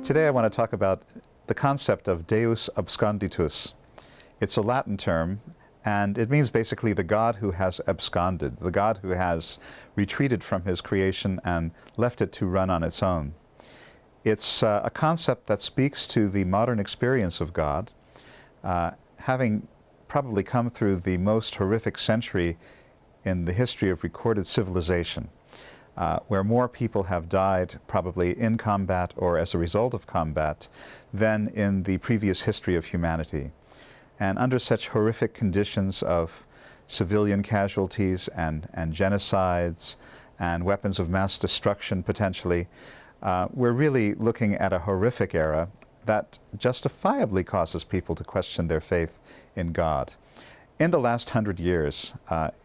Today I want to talk about the concept of Deus Absconditus. It's a Latin term, and it means basically the God who has absconded, the God who has retreated from his creation and left it to run on its own. It's a concept that speaks to the modern experience of God, having probably come through the most horrific century in the history of recorded civilization, where more people have died probably in combat or as a result of combat than in the previous history of humanity. And under such horrific conditions of civilian casualties and genocides and weapons of mass destruction potentially, we're really looking at a horrific era that justifiably causes people to question their faith in God. In the last 100 years,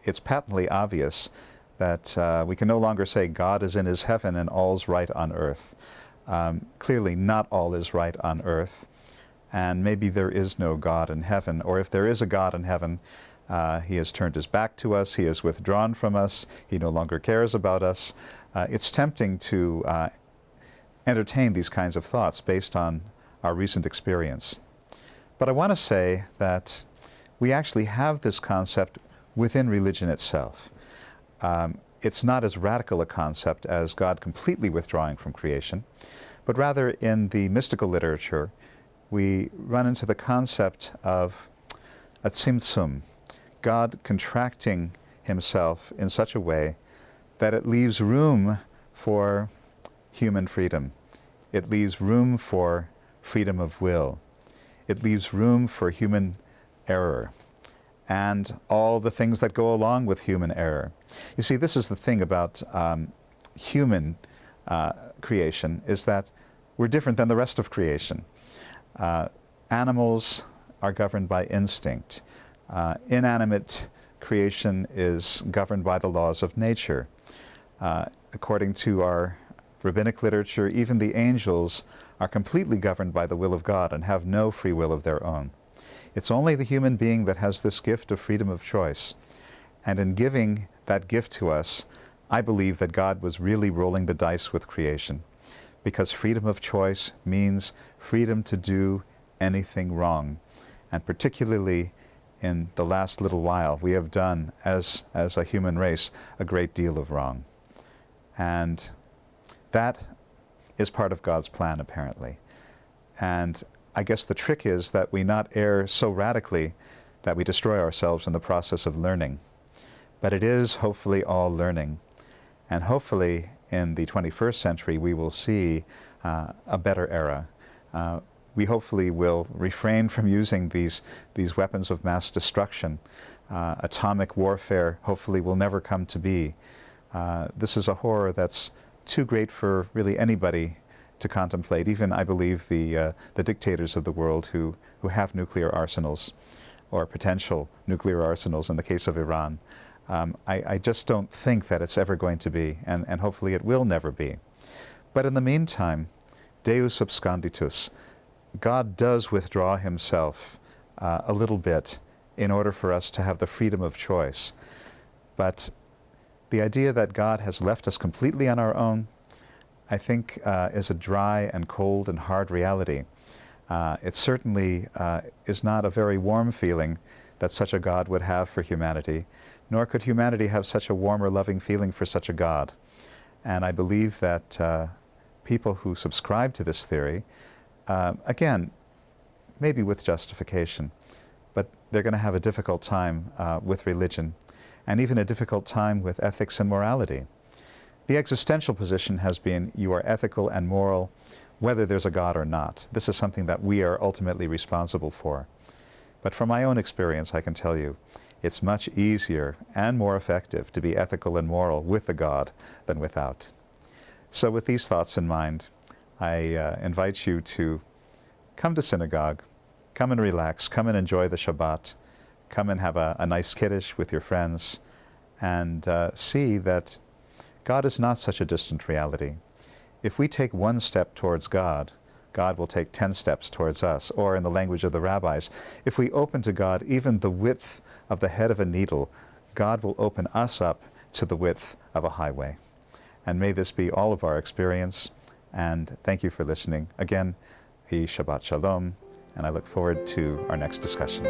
it's patently obvious that we can no longer say God is in his heaven and all's right on earth. Clearly not all is right on earth, and maybe there is no God in heaven, or if there is a God in heaven, he has turned his back to us, he has withdrawn from us, he no longer cares about us. It's tempting to entertain these kinds of thoughts based on our recent experience. But I want to say that we actually have this concept within religion itself. It's not as radical a concept as God completely withdrawing from creation, but rather in the mystical literature we run into the concept of a tzimtzum, God contracting himself in such a way that it leaves room for human freedom. It leaves room for freedom of will. It leaves room for human error and all the things that go along with human error. You see, this is the thing about human creation, is that we're different than the rest of creation. Animals are governed by instinct. Inanimate creation is governed by the laws of nature. According to our rabbinic literature, even the angels are completely governed by the will of God and have no free will of their own. It's only the human being that has this gift of freedom of choice. And in giving that gift to us, I believe that God was really rolling the dice with creation, because freedom of choice means freedom to do anything wrong. And particularly in the last little while, we have done, as a human race, a great deal of wrong. And that is part of God's plan, apparently. And I guess the trick is that we not err so radically that we destroy ourselves in the process of learning. But it is hopefully all learning. And hopefully in the 21st century we will see a better era. We hopefully will refrain from using these weapons of mass destruction. Atomic warfare hopefully will never come to be. This is a horror that's too great for really anybody to contemplate, even, I believe, the dictators of the world who have nuclear arsenals, or potential nuclear arsenals in the case of Iran. I just don't think that it's ever going to be, and hopefully it will never be. But in the meantime, Deus Absconditus, God does withdraw himself a little bit in order for us to have the freedom of choice. But the idea that God has left us completely on our own, I think, is a dry and cold and hard reality. It certainly is not a very warm feeling that such a God would have for humanity, nor could humanity have such a warm or loving feeling for such a God. And I believe that people who subscribe to this theory, again, maybe with justification, but they're going to have a difficult time with religion, and even a difficult time with ethics and morality. The existential position has been you are ethical and moral whether there's a God or not. This is something that we are ultimately responsible for. But from my own experience, I can tell you, it's much easier and more effective to be ethical and moral with a God than without. So with these thoughts in mind, I invite you to come to synagogue, come and relax, come and enjoy the Shabbat, come and have a nice Kiddush with your friends, and see that God is not such a distant reality. If we take one step towards God, God will take 10 steps towards us. Or in the language of the rabbis, if we open to God even the width of the head of a needle, God will open us up to the width of a highway. And may this be all of our experience, And thank you for listening. Again, a Shabbat Shalom, and I look forward to our next discussion.